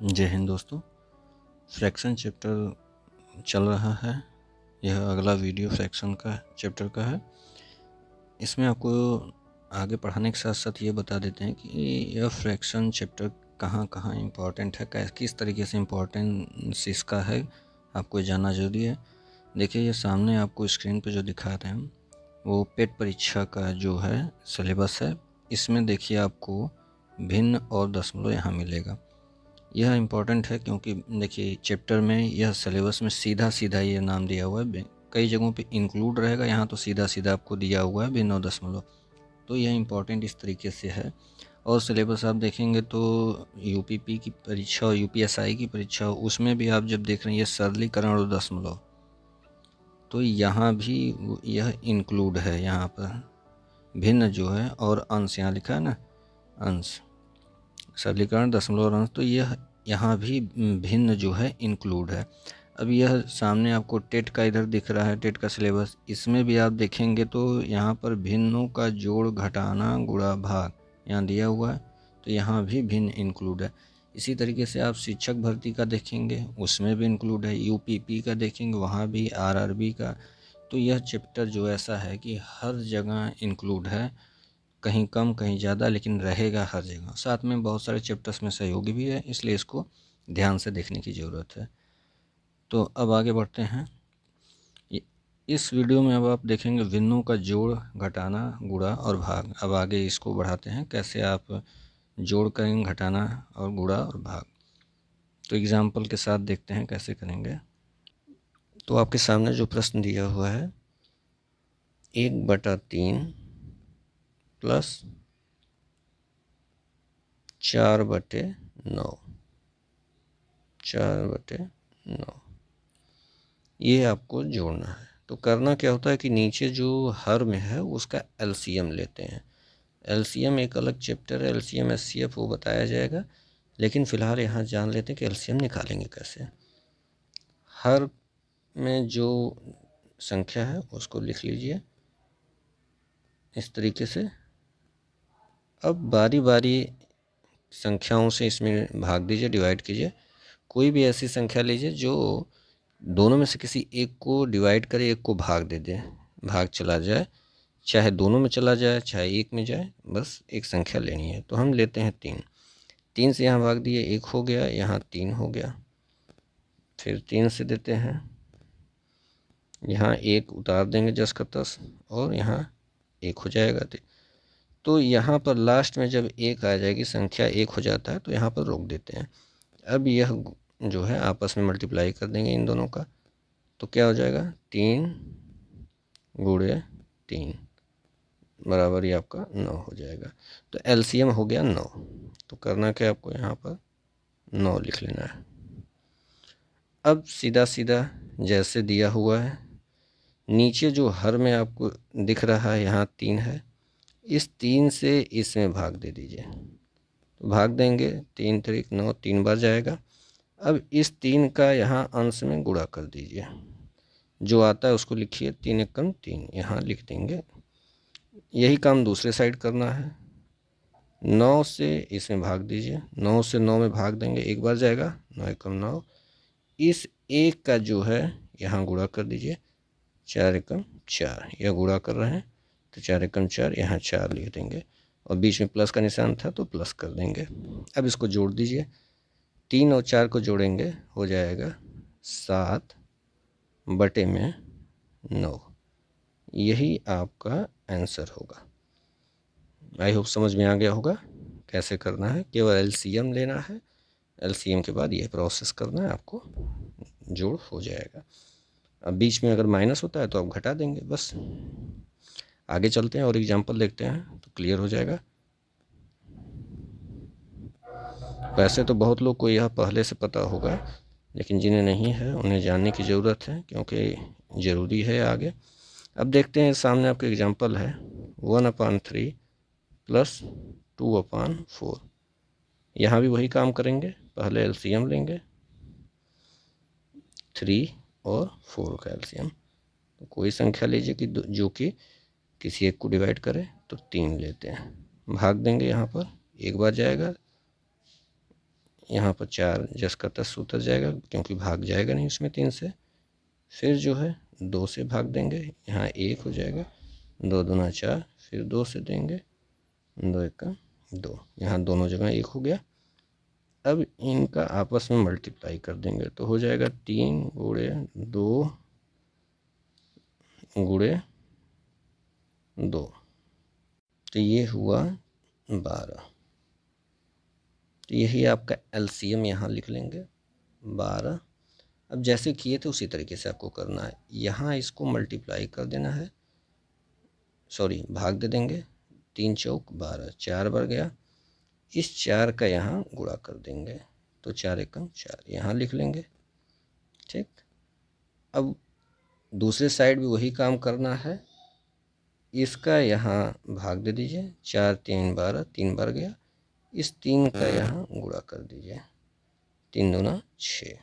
जय हिंद दोस्तों। Fraction chapter चल रहा है। यह अगला वीडियो फ्रैक्शन का चैप्टर का है। इसमें आपको आगे पढ़ाने के साथ साथ ये बता देते हैं कि यह फ्रैक्शन चैप्टर कहाँ कहाँ इम्पोर्टेंट है, किस तरीके से इम्पोर्टेंस इसका है, आपको जानना जरूरी है। देखिए, ये सामने आपको स्क्रीन पे जो दिखा रहे हैं वो पेट परीक्षा का जो है सिलेबस है। इसमें देखिए आपको भिन्न और दशमलव यहाँ मिलेगा। यह इम्पॉर्टेंट है क्योंकि देखिए चैप्टर में यह सिलेबस में सीधा सीधा ये नाम दिया हुआ है। कई जगहों पे इंक्लूड रहेगा, यहाँ तो सीधा सीधा आपको दिया हुआ है भिन्न और दशमलव। तो यह इम्पॉर्टेंट इस तरीके से है। और सिलेबस आप देखेंगे तो यूपीपी की परीक्षा और यूपीएसआई की परीक्षा, उसमें भी आप जब देख रहे हैं ये सरलीकरण और दशमलव, तो यहाँ भी यह इंक्लूड है। यहाँ पर भिन्न जो है और अंश यहाँ लिखा है ना, अंश, सरलीकरण, दशमलव और अंश, तो यह यहाँ भी भिन्न जो है इंक्लूड है। अब यह सामने आपको टेट का इधर दिख रहा है, टेट का सिलेबस, इसमें भी आप देखेंगे तो यहाँ पर भिन्नों का जोड़, घटाना, गुणा, भाग यहाँ दिया हुआ है, तो यहाँ भी भिन्न इंक्लूड है। इसी तरीके से आप शिक्षक भर्ती का देखेंगे, उसमें भी इंक्लूड है। यूपीपी का देखेंगे, वहाँ भी, आरआरबी का। तो यह चैप्टर जो ऐसा है कि हर जगह इंक्लूड है, कहीं कम कहीं ज़्यादा, लेकिन रहेगा हर जगह। साथ में बहुत सारे चैप्टर्स में सहयोगी भी है, इसलिए इसको ध्यान से देखने की ज़रूरत है। तो अब आगे बढ़ते हैं। इस वीडियो में अब आप देखेंगे भिन्नों का जोड़, घटाना, गुणा और भाग। अब आगे इसको बढ़ाते हैं, कैसे आप जोड़ करेंगे, घटाना और गुणा और भाग। तो एग्जाम्पल के साथ देखते हैं कैसे करेंगे। तो आपके सामने जो प्रश्न दिया हुआ है, 1/3 प्लस 4/9, 4/9, ये आपको जोड़ना है। तो करना क्या होता है कि नीचे जो हर में है उसका एलसीएम लेते हैं। एलसीएम एक अलग चैप्टर है, एलसीएम एचसीएफ, वो बताया जाएगा, लेकिन फ़िलहाल यहाँ जान लेते हैं कि एलसीएम निकालेंगे कैसे। हर में जो संख्या है उसको लिख लीजिए इस तरीके से। अब बारी बारी संख्याओं से इसमें भाग दीजिए, डिवाइड कीजिए। कोई भी ऐसी संख्या लीजिए जो दोनों में से किसी एक को डिवाइड करे, एक को भाग दे दे, भाग चला जाए, चाहे दोनों में चला जाए चाहे एक में जाए, बस एक संख्या लेनी है। तो हम लेते हैं 3। 3 से यहाँ भाग दिए, 1 हो गया, यहाँ 3 हो गया। फिर 3 से देते हैं, यहाँ 1 उतार देंगे जस का तस, और यहाँ 1 हो जाएगा। तो यहाँ पर लास्ट में जब 1 आ जाएगी, संख्या 1 हो जाता है, तो यहाँ पर रोक देते हैं। अब यह जो है आपस में मल्टीप्लाई कर देंगे इन दोनों का, तो क्या हो जाएगा, 3 × 3 बराबर ही आपका 9 हो जाएगा। तो एलसीएम हो गया 9। तो करना क्या, आपको यहाँ पर 9 लिख लेना है। अब सीधा सीधा जैसे दिया हुआ है, नीचे जो हर में आपको दिख रहा है यहाँ 3 है, इस 3 से इसमें भाग दे दीजिए। तो भाग देंगे, 3 3 9, 3 बार जाएगा। अब इस 3 का यहाँ अंश में गुणा कर दीजिए, जो आता है उसको लिखिए, 3 × 3 यहाँ लिख देंगे। यही काम दूसरे साइड करना है। 9 से इसमें भाग दीजिए, 9 से 9 में भाग देंगे, एक बार जाएगा, 9 × 9। इस 1 का जो है यहाँ गुणा कर दीजिए, 4 × 4, यह गुणा कर रहे हैं, तो 4 × 4, यहाँ 4 लिख देंगे, और बीच में प्लस का निशान था तो प्लस कर देंगे। अब इसको जोड़ दीजिए, 3 और 4 को जोड़ेंगे, हो जाएगा 7/9। यही आपका आंसर होगा। आई होप समझ में आ गया होगा कैसे करना है। केवल एलसीएम लेना है, एलसीएम के बाद यह प्रोसेस करना है, आपको जोड़ हो जाएगा। अब बीच में अगर माइनस होता है तो आप घटा देंगे, बस। आगे चलते हैं और एग्जाम्पल देखते हैं तो क्लियर हो जाएगा। वैसे तो बहुत लोग को यह पहले से पता होगा, लेकिन जिन्हें नहीं है उन्हें जानने की ज़रूरत है, क्योंकि ज़रूरी है आगे। अब देखते हैं, सामने आपका एग्जाम्पल है, 1/3 प्लस 2/4। यहाँ भी वही काम करेंगे, पहले एलसीएम लेंगे, 3 और 4 का एलसीएम। तो कोई संख्या लीजिए कि जो कि किसी एक को डिवाइड करे, तो 3 लेते हैं, भाग देंगे, यहाँ पर एक बार जाएगा, यहाँ पर 4 जस का तस उतर जाएगा क्योंकि भाग जाएगा नहीं उसमें 3 से। फिर जो है 2 से भाग देंगे, यहाँ 1 हो जाएगा, 2 दूना 4, फिर 2 से देंगे, 2 1 2, यहाँ दोनों जगह 1 हो गया। अब इनका आपस में मल्टीप्लाई कर देंगे तो हो जाएगा 3 गुणे 2 गुणे 2, तो ये हुआ 12। तो यही आपका एलसीएम यहाँ लिख लेंगे 12। अब जैसे किए थे उसी तरीके से आपको करना है, यहाँ इसको मल्टीप्लाई कर देना है, सॉरी भाग दे देंगे, 3 चौक 12, 4 बार गया, इस 4 का यहाँ गुणा कर देंगे तो 4 एकम 4 यहाँ लिख लेंगे। ठीक, अब दूसरे साइड भी वही काम करना है, इसका यहाँ भाग दे दीजिए, 4 3 12, 3 बार गया, इस 3 का यहाँ गुणा कर दीजिए, 3 दूना 6,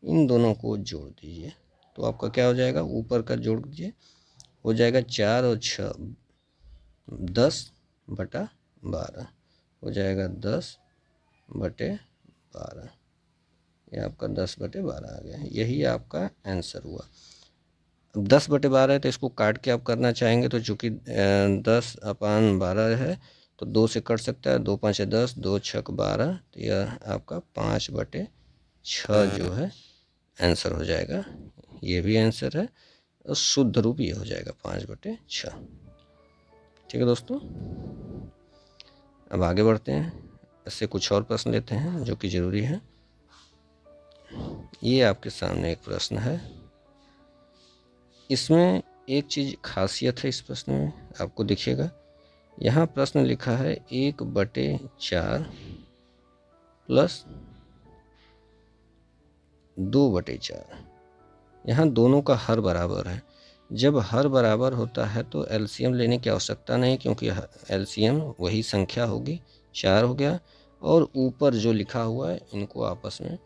इन दोनों को जोड़ दीजिए तो आपका क्या हो जाएगा, ऊपर का जोड़ दीजिए, हो जाएगा 4 और 6 10/12 हो जाएगा 10/12, ये आपका 10/12 आ गया। यही आपका आंसर हुआ। अब 10/12 है तो इसको काट के आप करना चाहेंगे तो चूँकि 10/12 है तो 2 से कट सकता है, 2 5 10, 2 6 12, तो यह आपका 5/6 जो है आंसर हो जाएगा। ये भी आंसर है और शुद्ध रूप ये हो जाएगा 5/6। ठीक है दोस्तों, अब आगे बढ़ते हैं, इससे कुछ और प्रश्न लेते हैं जो कि ज़रूरी है। ये आपके सामने एक प्रश्न है, इसमें एक चीज़ खासियत है इस प्रश्न में, आपको दिखेगा यहाँ प्रश्न लिखा है 1/4 प्लस 2/4। यहाँ दोनों का हर बराबर है। जब हर बराबर होता है तो एलसीएम लेने की आवश्यकता नहीं, क्योंकि एलसीएम वही संख्या होगी, 4 हो गया, और ऊपर जो लिखा हुआ है इनको आपस में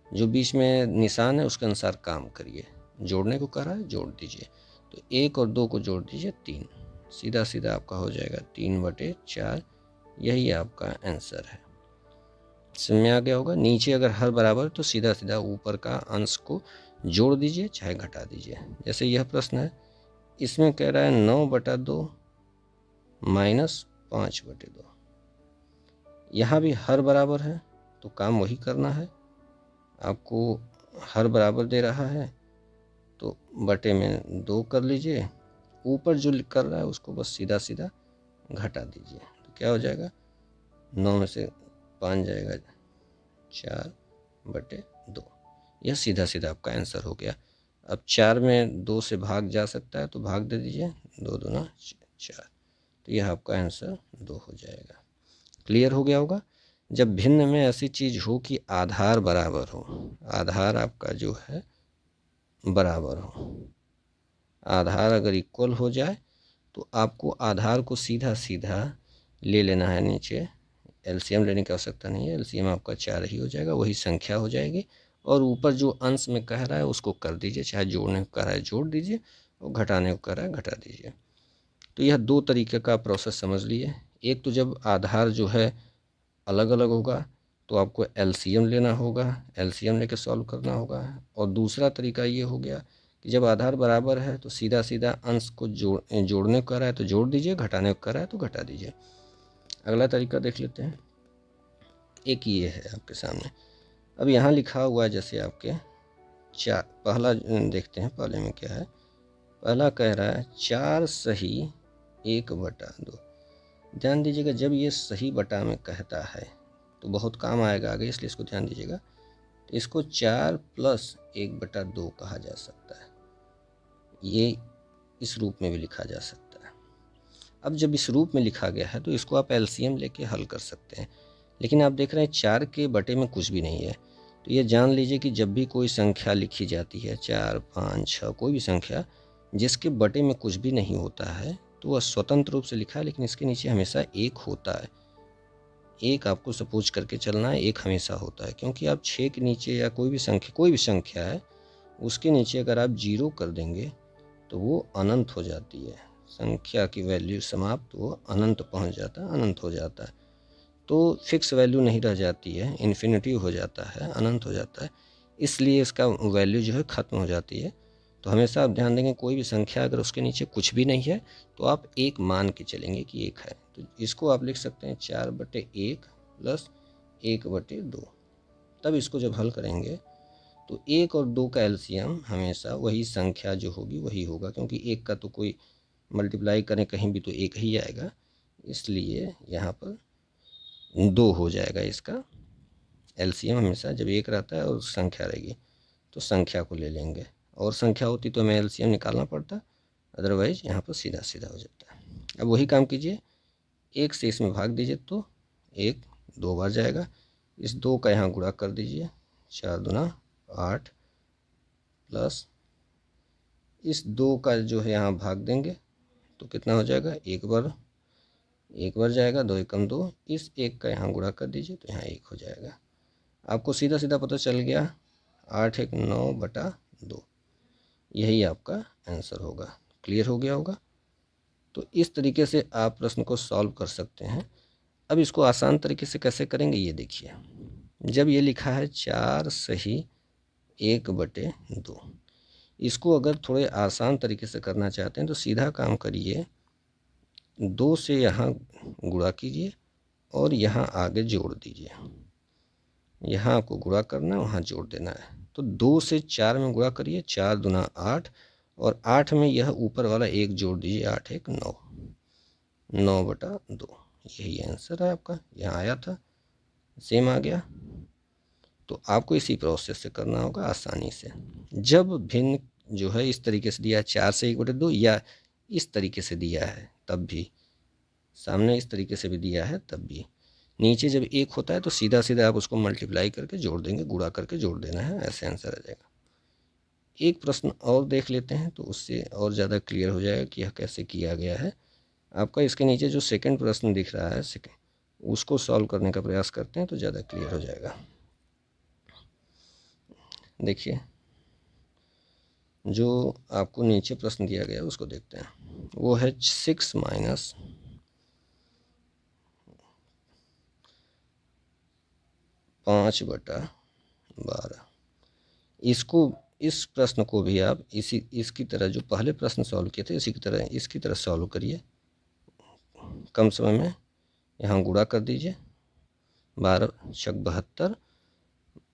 जो बीच में निशान है उसके अनुसार काम करिए। जोड़ने को कह रहा है, जोड़ दीजिए, तो 1 और 2 को जोड़ दीजिए 3, सीधा सीधा आपका हो जाएगा 3/4। यही आपका आंसर है। समझ में आ गया होगा। नीचे अगर हर बराबर तो सीधा सीधा ऊपर का अंश को जोड़ दीजिए चाहे घटा दीजिए। जैसे यह प्रश्न है, इसमें कह रहा है 9/2 माइनस 5/2। यहाँ भी हर बराबर है तो काम वही करना है, आपको हर बराबर दे रहा है तो बटे में 2 कर लीजिए, ऊपर जो कर रहा है उसको बस सीधा सीधा घटा दीजिए तो क्या हो जाएगा, 9 में से 5 जाएगा 4/2। यह सीधा सीधा आपका आंसर हो गया। अब 4 में 2 से भाग जा सकता है तो भाग दे दीजिए, 2 दूना 4, तो यह आपका आंसर 2 हो जाएगा। क्लियर हो गया होगा। जब भिन्न में ऐसी चीज़ हो कि आधार बराबर हो, आधार आपका जो है बराबर हो, आधार अगर इक्वल हो जाए तो आपको आधार को सीधा सीधा ले लेना है नीचे, एलसीएम लेने की आवश्यकता नहीं है, एलसीएम आपका 4 ही हो जाएगा, वही संख्या हो जाएगी, और ऊपर जो अंश में कह रहा है उसको कर दीजिए, चाहे जोड़ने को कह रहा है जोड़ दीजिए और घटाने को कह रहा है घटा दीजिए। तो यह 2 तरीके का प्रोसेस समझ लिए। एक तो जब आधार जो है अलग अलग होगा तो आपको एलसीएम लेना होगा, एलसीएम लेके सॉल्व करना होगा, और दूसरा तरीका ये हो गया कि जब आधार बराबर है तो सीधा सीधा अंश को जोड़ने को कर रहा है तो जोड़ दीजिए, घटाने को कर रहा है तो घटा दीजिए। अगला तरीका देख लेते हैं, एक ये है आपके सामने। अब यहाँ लिखा हुआ है जैसे आपके 4, पहला देखते हैं पहले में क्या है। पहला कह रहा है 4 सही 1/2। ध्यान दीजिएगा, जब ये सही बटा में कहता है तो बहुत काम आएगा आगे, इसलिए इसको ध्यान दीजिएगा। तो इसको 4 + 1/2 कहा जा सकता है, ये इस रूप में भी लिखा जा सकता है। अब जब इस रूप में लिखा गया है तो इसको आप एलसीएम लेके हल कर सकते हैं, लेकिन आप देख रहे हैं 4 के बटे में कुछ भी नहीं है। तो ये जान लीजिए कि जब भी कोई संख्या लिखी जाती है, 4 5 6 कोई भी संख्या जिसके बटे में कुछ भी नहीं होता है तो वह स्वतंत्र रूप से लिखा है, लेकिन इसके नीचे हमेशा 1 होता है। 1 आपको सपोज करके चलना है, 1 हमेशा होता है, क्योंकि आप 6 के नीचे या कोई भी संख्या है उसके नीचे अगर आप 0 कर देंगे तो वो अनंत हो जाती है, संख्या की वैल्यू समाप्त, वो अनंत पहुंच जाता है, अनंत हो जाता है। तो फिक्स वैल्यू नहीं रह जाती है, इन्फिनिटी हो जाता है, अनंत हो जाता है, इसलिए इसका वैल्यू जो है ख़त्म हो जाती है। तो हमेशा आप ध्यान देंगे कोई भी संख्या अगर उसके नीचे कुछ भी नहीं है तो आप एक मान के चलेंगे कि एक है। तो इसको आप लिख सकते हैं 4/1 प्लस 1/2। तब इसको जब हल करेंगे तो 1 और 2 का एलसीएम हमेशा वही संख्या जो होगी वही होगा, क्योंकि 1 का तो कोई मल्टीप्लाई करें कहीं भी तो 1 ही आएगा, इसलिए यहाँ पर 2 हो जाएगा। इसका एलसीएम हमेशा जब 1 रहता है और संख्या रहेगी तो संख्या को ले लेंगे, और संख्या होती तो हमें एलसीएम निकालना पड़ता, अदरवाइज यहाँ पर सीधा सीधा हो जाता है। अब वही काम कीजिए, 1 से इसमें भाग दीजिए तो 1 2 बार जाएगा, इस 2 का यहाँ गुणा कर दीजिए, 4 दूना 8 प्लस इस 2 का जो है यहाँ भाग देंगे तो कितना हो जाएगा, एक बार जाएगा, 2 एकम 2, इस 1 का यहाँ गुणा कर दीजिए तो यहाँ 1 हो जाएगा। आपको सीधा सीधा पता चल गया, 8 1 9/2, यही आपका आंसर होगा। क्लियर हो गया होगा। तो इस तरीके से आप प्रश्न को सॉल्व कर सकते हैं। अब इसको आसान तरीके से कैसे करेंगे ये देखिए। जब ये लिखा है 4 सही 1/2, इसको अगर थोड़े आसान तरीके से करना चाहते हैं तो सीधा काम करिए, 2 से यहाँ गुणा कीजिए और यहाँ आगे जोड़ दीजिए। यहाँ आपको गुणा करना है, वहाँ जोड़ देना है। तो 2 से 4 में गुणा करिए, 4 दूना 8, और 8 में यह ऊपर वाला 1 जोड़ दीजिए, 8 1 9, 9/2, यही आंसर है आपका। यहाँ आया था, सेम आ गया। तो आपको इसी प्रोसेस से करना होगा आसानी से। जब भिन्न जो है इस तरीके से दिया है 4 से 1/2, या इस तरीके से दिया है तब भी, सामने इस तरीके से भी दिया है तब भी, नीचे जब 1 होता है तो सीधा सीधा आप उसको मल्टीप्लाई करके जोड़ देंगे, गुणा करके जोड़ देना है, ऐसे आंसर आ जाएगा। एक प्रश्न और देख लेते हैं तो उससे और ज़्यादा क्लियर हो जाएगा कि यह कैसे किया गया है। आपका इसके नीचे जो सेकंड प्रश्न दिख रहा है, उसको सॉल्व करने का प्रयास करते हैं तो ज़्यादा क्लियर हो जाएगा। देखिए, जो आपको नीचे प्रश्न दिया गया है उसको देखते हैं। वो है 6 - 5/12। इस प्रश्न को भी आप इसकी तरह, जो पहले प्रश्न सॉल्व किए थे इसी की तरह इसकी तरह सॉल्व करिए। कम समय में यहाँ गुणा कर दीजिए, 12 छक 72,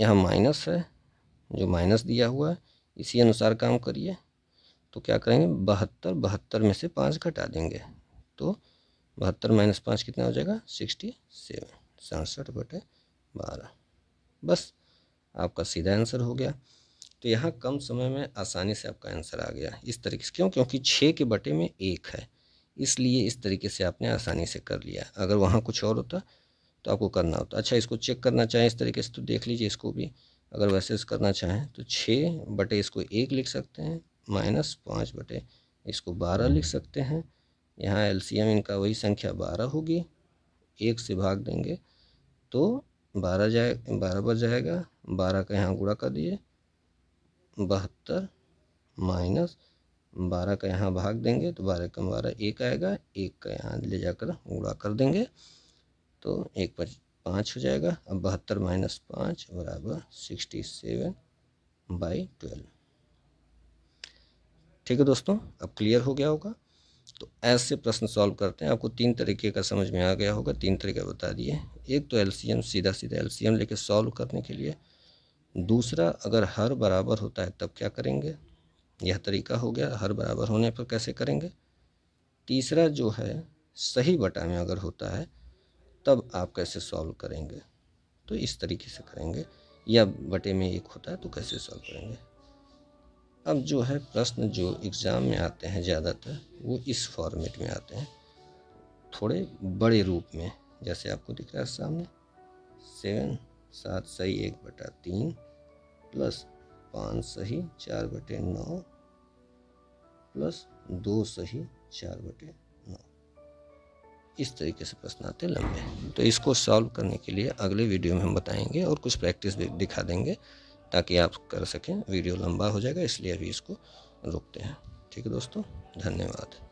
यहाँ माइनस है, जो माइनस दिया हुआ है इसी अनुसार काम करिए। तो क्या करेंगे, 72 में से 5 घटा देंगे तो 72 - 5 कितना हो जाएगा, 67, 67/12। बस आपका सीधा आंसर हो गया। तो यहाँ कम समय में आसानी से आपका आंसर आ गया इस तरीके से। क्यों? क्योंकि 6 के बटे में 1 है, इसलिए इस तरीके से आपने आसानी से कर लिया। अगर वहाँ कुछ और होता तो आपको करना होता। अच्छा, इसको चेक करना चाहें इस तरीके से तो देख लीजिए, इसको भी अगर वैसे करना चाहें तो 6 बटे इसको 1 लिख सकते हैं, -5 बटे इसको 12 लिख सकते हैं। यहाँ एलसीएम इनका वही संख्या 12 होगी, 1 से भाग देंगे तो 12 बार जाएगा, 12 का यहाँ गुणा कर दिए, 72 माइनस 12 का यहाँ भाग देंगे तो 12 कम 12 1 आएगा, 1 का यहाँ ले जाकर गुणा कर देंगे तो 1 पर 5 हो जाएगा। अब 72 - 5 बराबर 67/12। ठीक है दोस्तों, अब क्लियर हो गया होगा। तो ऐसे प्रश्न सॉल्व करते हैं। आपको 3 तरीके का समझ में आ गया होगा, 3 तरीके बता दिए। एक तो एलसीएम, सीधा सीधा एलसीएम लेके सॉल्व करने के लिए। दूसरा, अगर हर बराबर होता है तब क्या करेंगे, यह तरीका हो गया, हर बराबर होने पर कैसे करेंगे। तीसरा जो है, सही बटा में अगर होता है तब आप कैसे सॉल्व करेंगे, तो इस तरीके से करेंगे। या बटे में 1 होता है तो कैसे सॉल्व करेंगे। अब जो है प्रश्न जो एग्ज़ाम में आते हैं ज़्यादातर वो इस फॉर्मेट में आते हैं, थोड़े बड़े रूप में, जैसे आपको दिख रहा है सामने, 7 सही 1/3 प्लस 5 सही 4/9 प्लस 2 सही 4/9। इस तरीके से प्रश्न आते हैं लंबे। तो इसको सॉल्व करने के लिए अगले वीडियो में हम बताएंगे और कुछ प्रैक्टिस भी दिखा देंगे ताकि आप कर सकें। वीडियो लंबा हो जाएगा इसलिए अभी इसको रोकते हैं। ठीक है दोस्तों, धन्यवाद।